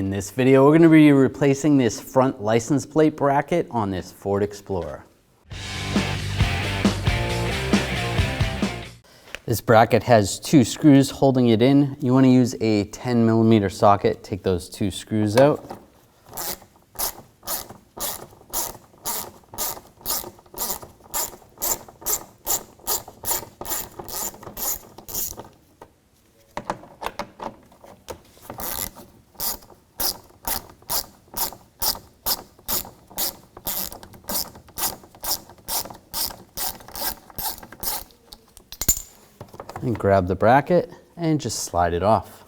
In this video, we're going to be replacing this front license plate bracket on this Ford Explorer. This bracket has two screws holding it in. You want to use a 10mm socket. Take those two screws out. And grab the bracket and just slide it off.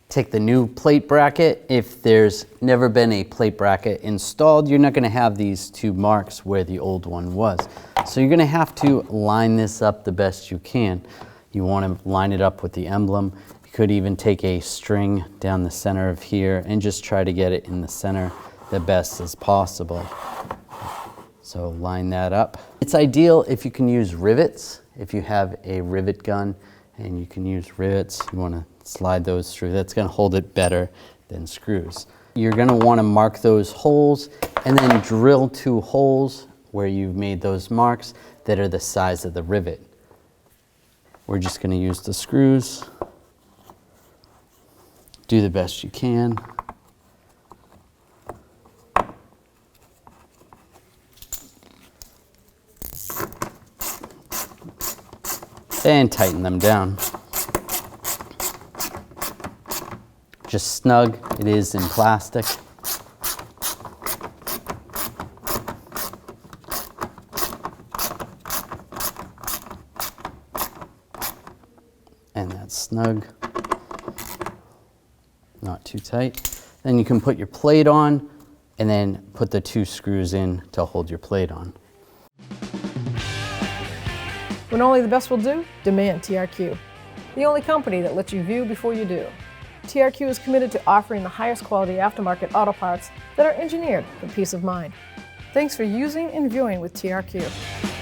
Take the new plate bracket. If there's never been a plate bracket installed, you're not going to have these two marks where the old one was. So you're going to have to line this up the best you can. You want to line it up with the emblem. You could even take a string down the center of here and just try to get it in the center the best as possible. So line that up. It's ideal if you can use rivets. If you have a rivet gun and you can use rivets, you want to slide those through. That's going to hold it better than screws. You're going to want to mark those holes and then drill two holes where you've made those marks that are the size of the rivet. We're just going to use the screws. Do the best you can. And tighten them down. Just snug, it is in plastic. And that's snug, not too tight. Then you can put your plate on and then put the two screws in to hold your plate on. When only the best will do, demand TRQ, the only company that lets you view before you do. TRQ is committed to offering the highest quality aftermarket auto parts that are engineered for peace of mind. Thanks for using and viewing with TRQ.